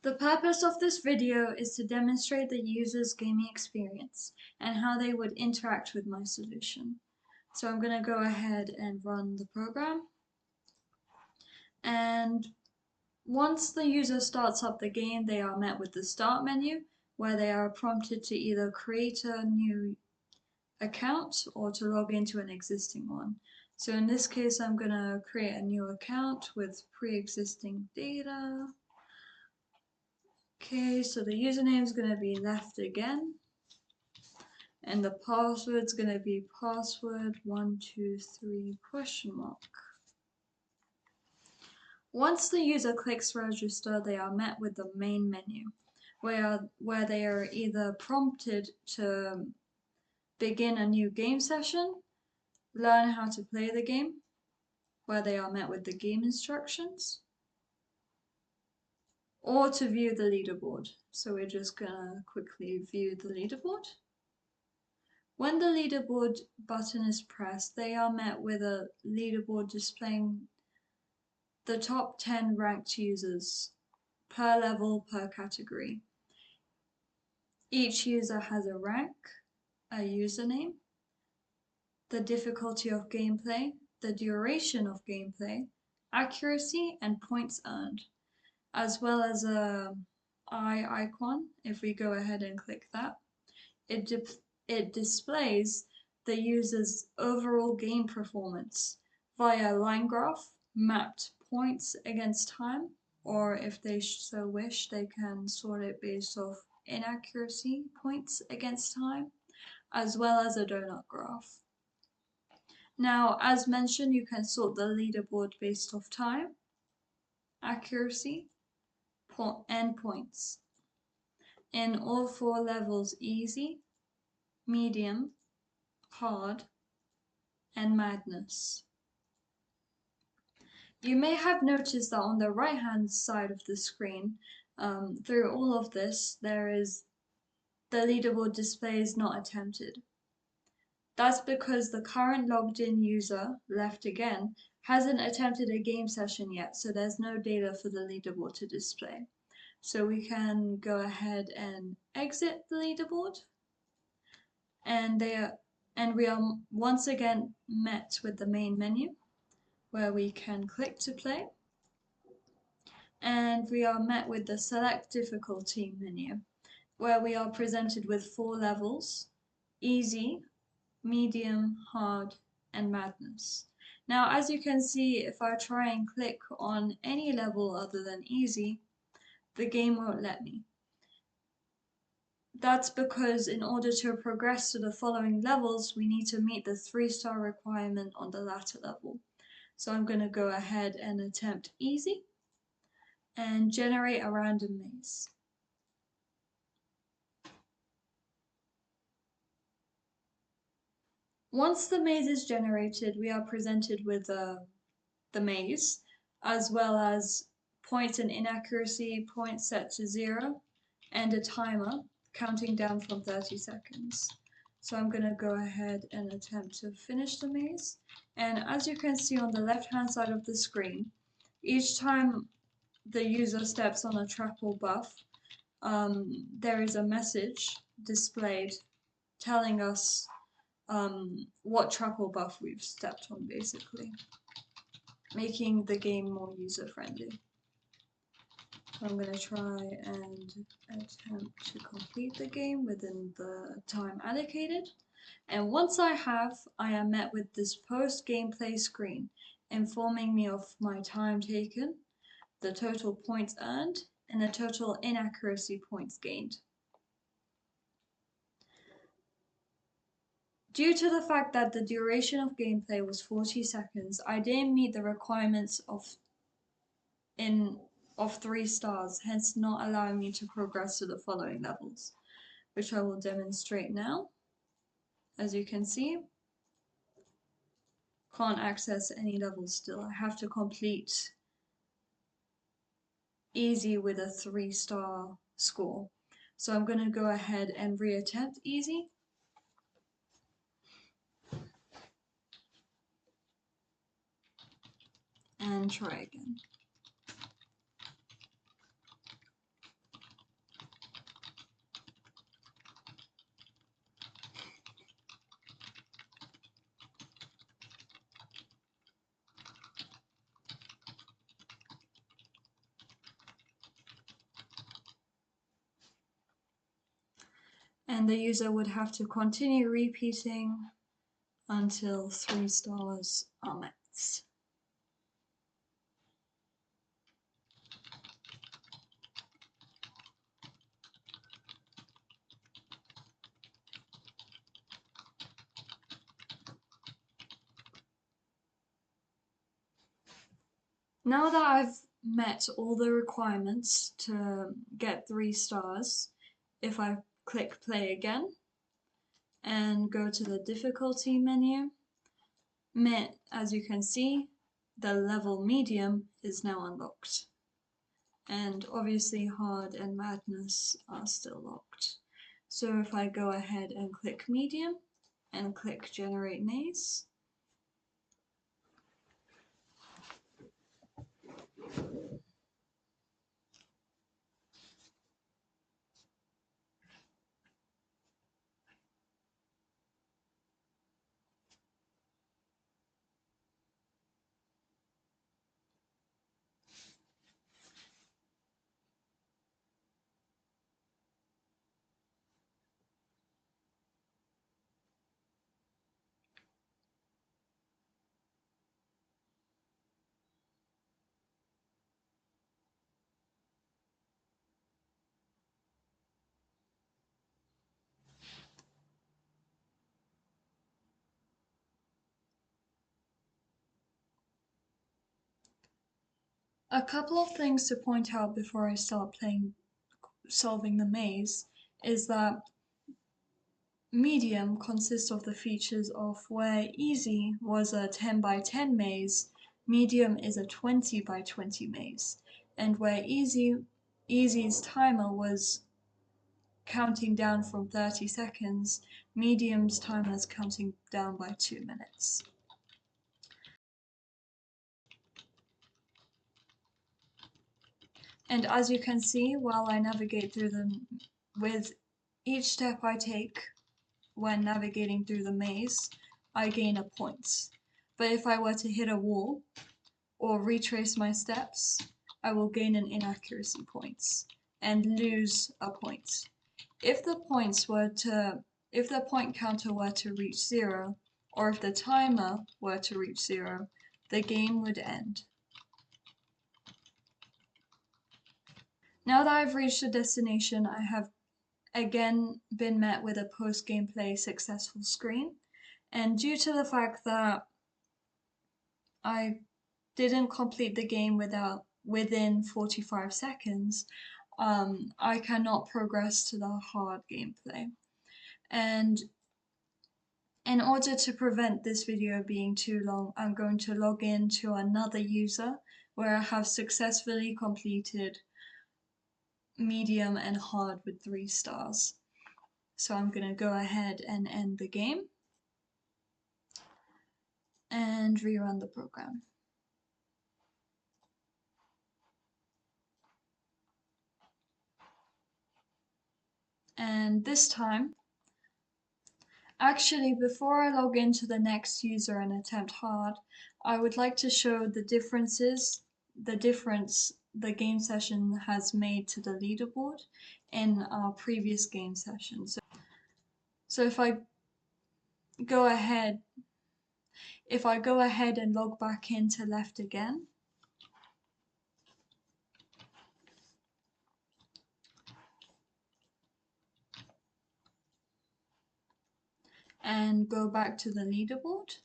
The purpose of this video is to demonstrate the user's gaming experience and how they would interact with my solution. So I'm going to go ahead and run the program. And once the user starts up the game, they are met with the Start menu, where they are prompted to either create a new account or to log into an existing one. So in this case, I'm going to create a new account with pre-existing data. Okay, so the username is going to be left again. And the password is going to be password123 ? Once the user clicks register, they are met with the main menu, where they are either prompted to begin a new game session, learn how to play the game, where they are met with the game instructions, or to view the leaderboard. So we're just gonna quickly view the leaderboard. When the leaderboard button is pressed, they are met with a leaderboard displaying the top 10 ranked users per level per category. Each user has a rank, a username, the difficulty of gameplay, the duration of gameplay, accuracy, and points earned, as well as a eye icon. If we go ahead and click that, it displays the user's overall game performance via line graph, mapped points against time, or if they so wish, they can sort it based off inaccuracy points against time, as well as a donut graph. Now, as mentioned, you can sort the leaderboard based off time, accuracy, and points. In all 4 levels: easy, medium, hard, and madness. You may have noticed that on the right hand side of the screen, through all of this, there is the leaderboard displays not attempted. That's because the current logged in user, left again, hasn't attempted a game session yet, so there's no data for the leaderboard to display. So we can go ahead and exit the leaderboard, and we are once again met with the main menu, where we can click to play, and we are met with the select difficulty menu, where we are presented with 4 levels: easy, medium, hard, and madness. Now, as you can see, if I try and click on any level other than easy, the game won't let me. That's because in order to progress to the following levels, we need to meet the 3-star requirement on the latter level. So I'm going to go ahead and attempt easy and generate a random maze. Once the maze is generated, we are presented with the maze, as well as points and inaccuracy, points set to 0, and a timer counting down from 30 seconds. So I'm going to go ahead and attempt to finish the maze. And as you can see on the left-hand side of the screen, each time the user steps on a trap or buff, there is a message displayed telling us what trap or buff we've stepped on, basically, making the game more user-friendly. So I'm going to try and attempt to complete the game within the time allocated. And once I have, I am met with this post-gameplay screen informing me of my time taken, the total points earned, and the total inaccuracy points gained. Due to the fact that the duration of gameplay was 40 seconds, I didn't meet the requirements of 3 stars, hence not allowing me to progress to the following levels, which I will demonstrate now. As you can see, can't access any levels still. I have to complete easy with a 3-star score. So I'm going to go ahead and reattempt easy. And try again. and the user would have to continue repeating until 3 stars are met. Now that I've met all the requirements to get 3 stars, if I click play again and go to the difficulty menu, as you can see, the level medium is now unlocked. And obviously hard and madness are still locked. So if I go ahead and click medium and click generate maze, a couple of things to point out before I start solving the maze is that medium consists of the features of where easy was a 10 by 10 maze, medium is a 20 by 20 maze, and where easy's timer was counting down from 30 seconds, medium's timer is counting down by 2 minutes. And as you can see, while I navigate through them, with each step I take when navigating through the maze, I gain a point. But if I were to hit a wall or retrace my steps, I will gain an inaccuracy point and lose a point. If the point counter were to reach 0, or if the timer were to reach 0, the game would end. Now that I've reached the destination, I have again been met with a post-gameplay successful screen, and due to the fact that I didn't complete the game within 45 seconds, I cannot progress to the hard gameplay. And in order to prevent this video being too long, I'm going to log in to another user where I have successfully completed medium and hard with 3 stars. So I'm going to go ahead and end the game and rerun the program. And this time, actually before I log into the next user and attempt hard, I would like to show the difference the game session has made to the leaderboard in our previous game session. So if I go ahead and log back into left again, and go back to the leaderboard,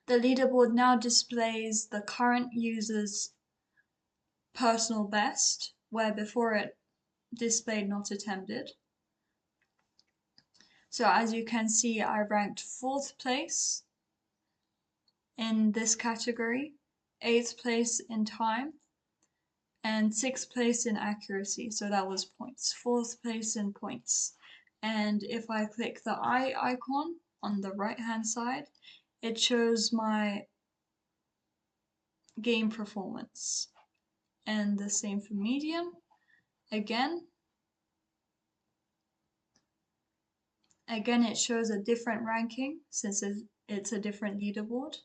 the leaderboard now displays the current user's personal best, where before it displayed not attempted. So as you can see, I ranked 4th place in this category, 8th place in time, and 6th place in accuracy. So that was points, 4th place in points. And if I click the eye icon on the right hand side, it shows my game performance. And the same for medium. Again, it shows a different ranking since it's a different leaderboard.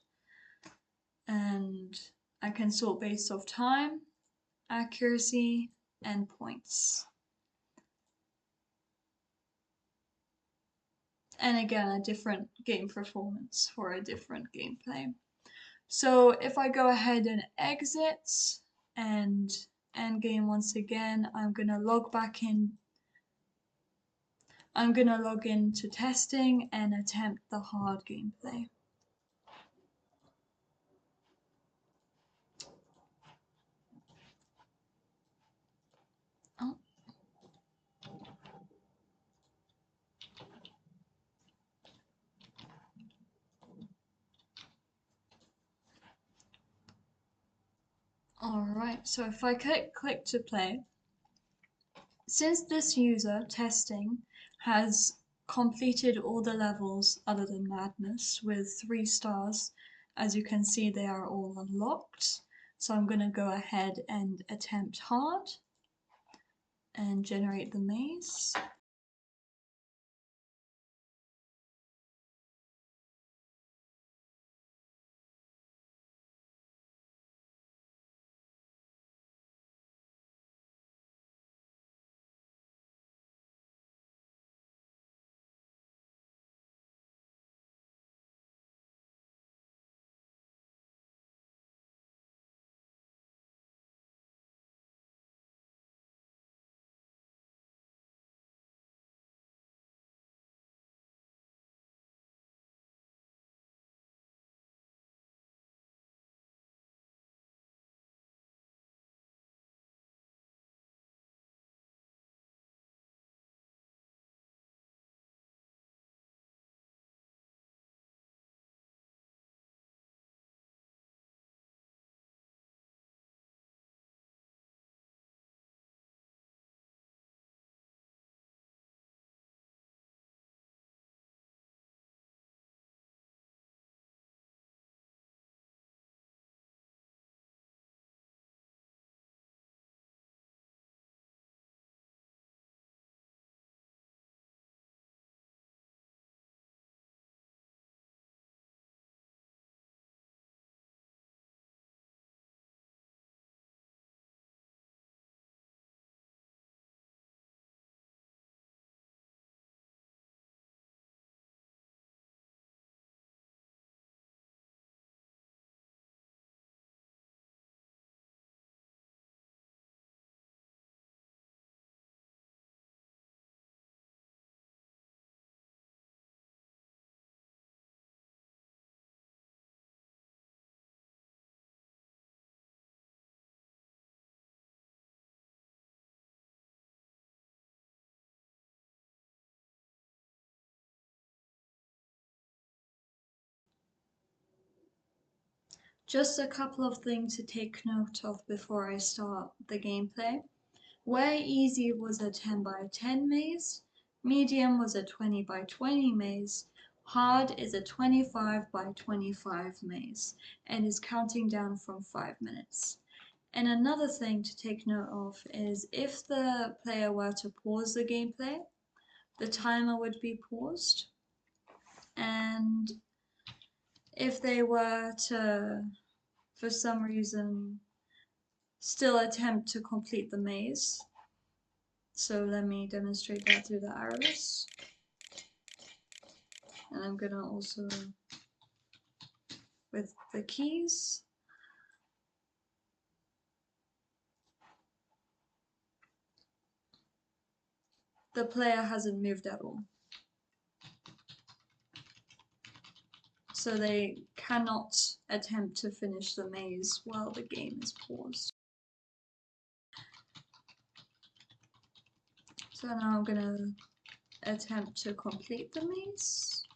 And I can sort based off time, accuracy, and points. and again a different game performance for a different gameplay. So if I go ahead and exit and end game once again, I'm gonna log back in. I'm gonna log into testing and attempt the hard gameplay. Oh. Alright, so if I click to play, since this user testing has completed all the levels other than Madness with 3 stars, as you can see they are all unlocked. So I'm going to go ahead and attempt hard and generate the maze. Just a couple of things to take note of before I start the gameplay. Where easy was a 10 by 10 maze, medium was a 20 by 20 maze, hard is a 25 by 25 maze, and is counting down from 5 minutes. And another thing to take note of is if the player were to pause the gameplay, the timer would be paused. And if they were to, for some reason, still attempt to complete the maze, so let me demonstrate that through the arrows. And I'm gonna also, with the keys, the player hasn't moved at all. So they cannot attempt to finish the maze while the game is paused. So now I'm gonna attempt to complete the maze.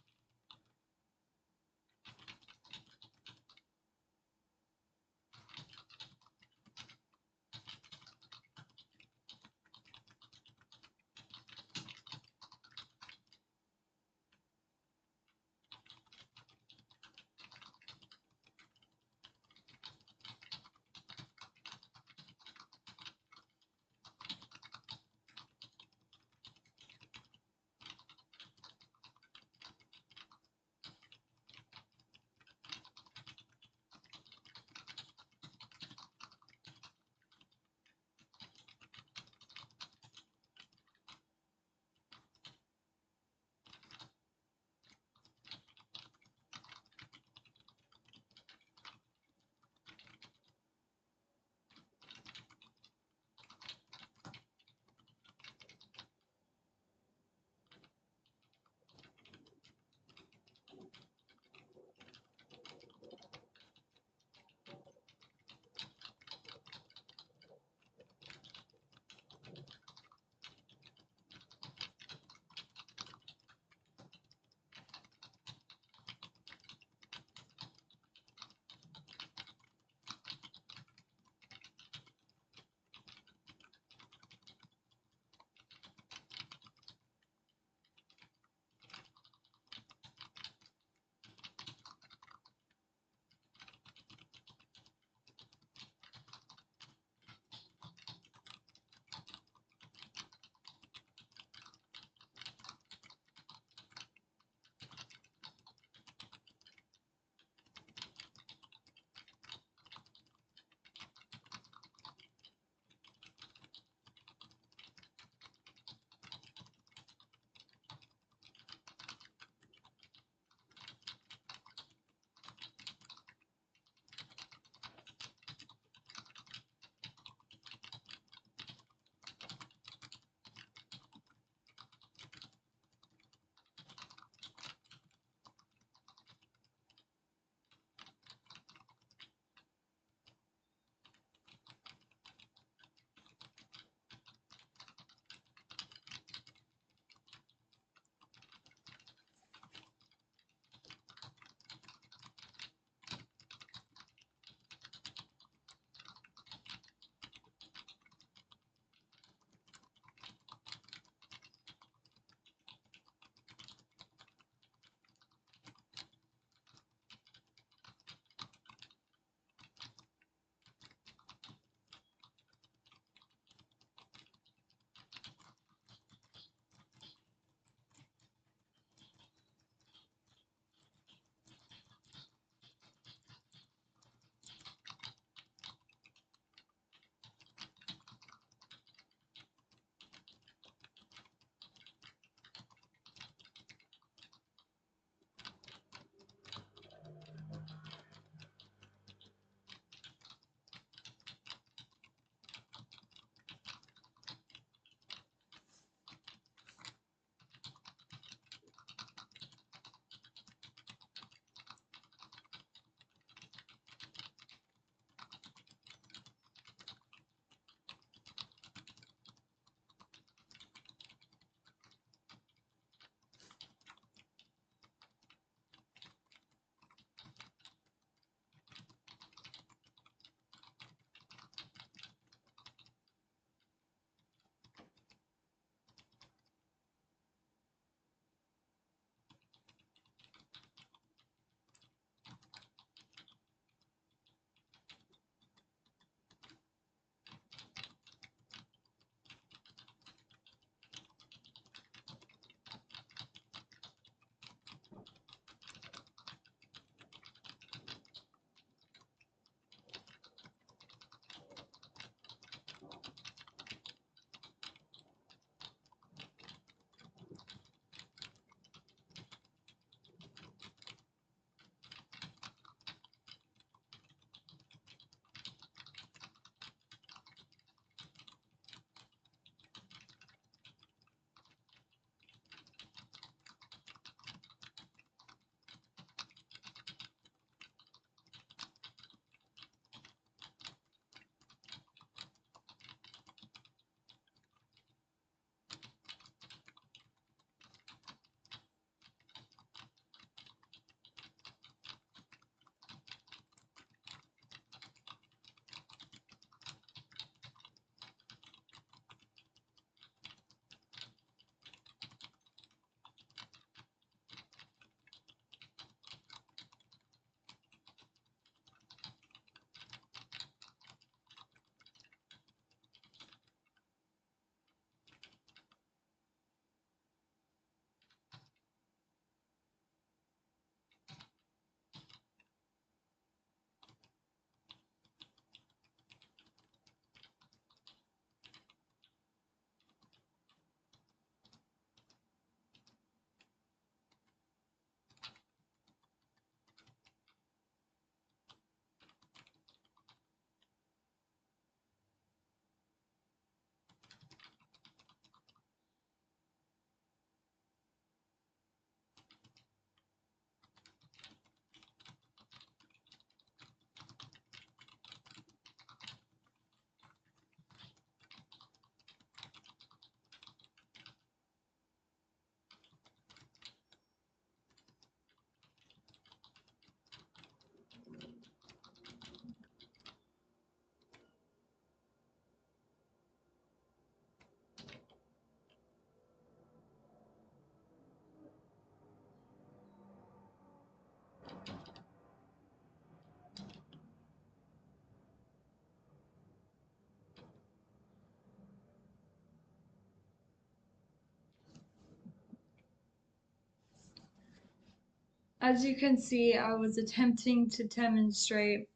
As you can see, I was attempting to demonstrate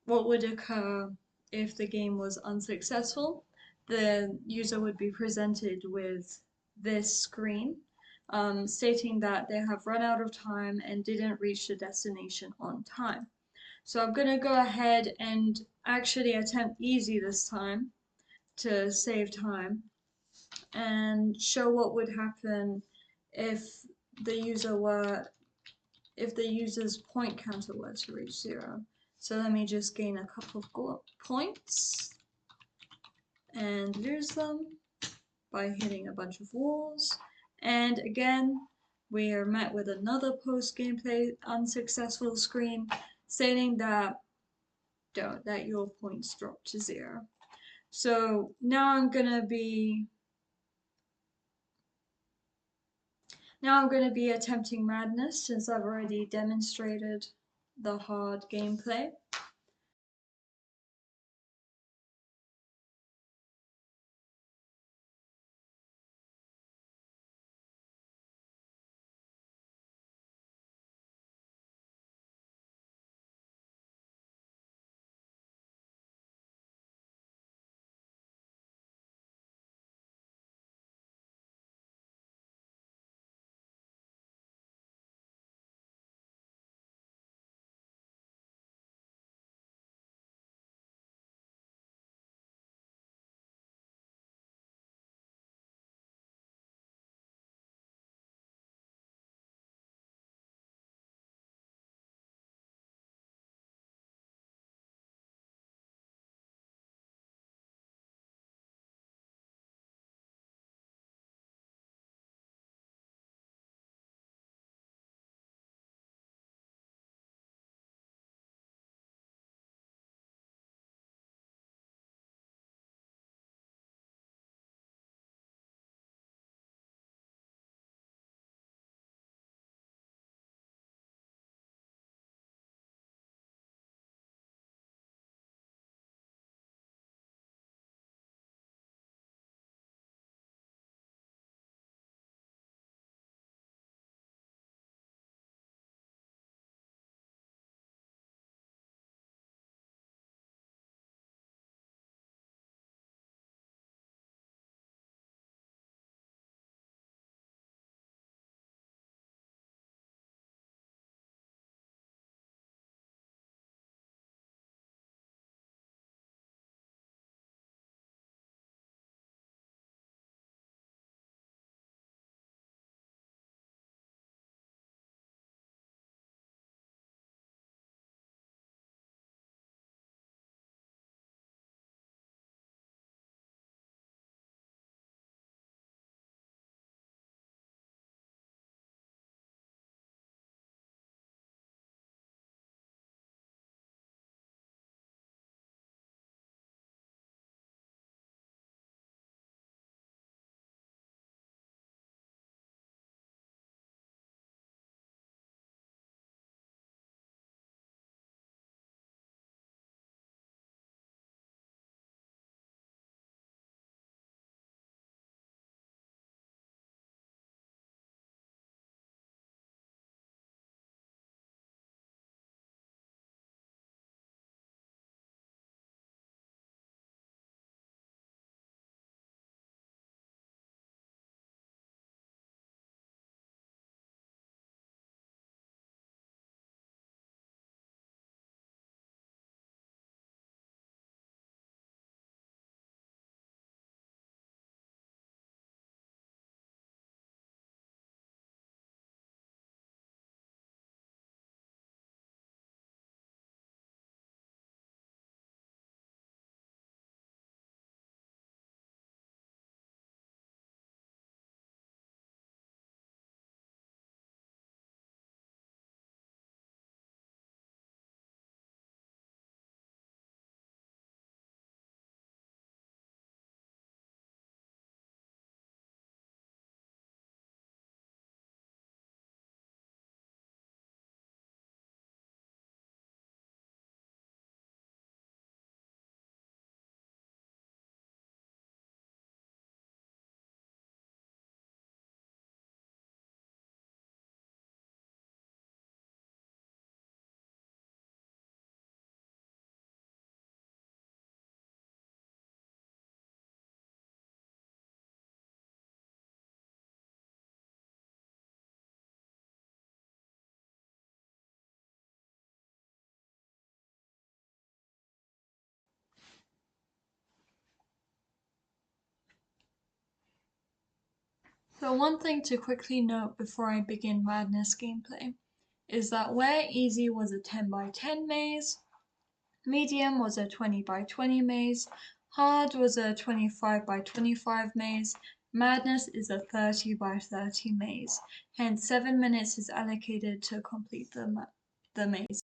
what would occur if the game was unsuccessful. The user would be presented with this screen stating that they have run out of time and didn't reach the destination on time. So I'm going to go ahead and actually attempt easy this time to save time and show what would happen if the user were if the user's point counter were to reach 0. So let me just gain a couple of points and lose them by hitting a bunch of walls. And again, we are met with another post-gameplay unsuccessful screen stating that your points dropped to 0. So now I'm gonna be attempting madness since I've already demonstrated the hard gameplay. So one thing to quickly note before I begin Madness gameplay is that where easy was a 10 by 10 maze, medium was a 20 by 20 maze, hard was a 25 by 25 maze, Madness is a 30 by 30 maze. Hence 7 minutes is allocated to complete the maze.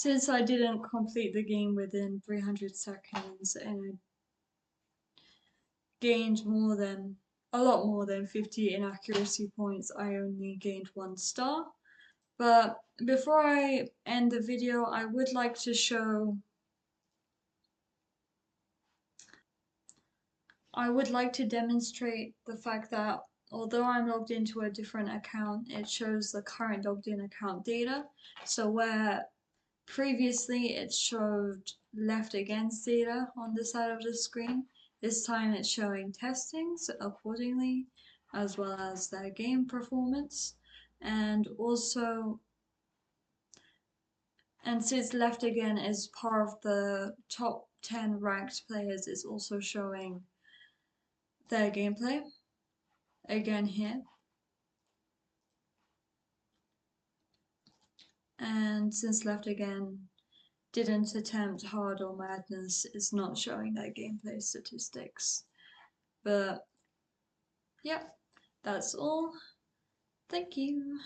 since I didn't complete the game within 300 seconds and I gained a lot more than 50 inaccuracy points, I only gained 1 star. But before I end the video, I would like to demonstrate the fact that although I'm logged into a different account, it shows the current logged in account data. So where previously it showed left against data on the side of the screen, this time it's showing testings accordingly, as well as their game performance. And since left again is part of the top 10 ranked players, it's also showing their gameplay again here. And since left again didn't attempt hard or madness, it's not showing their gameplay statistics. But yeah, that's all. Thank you.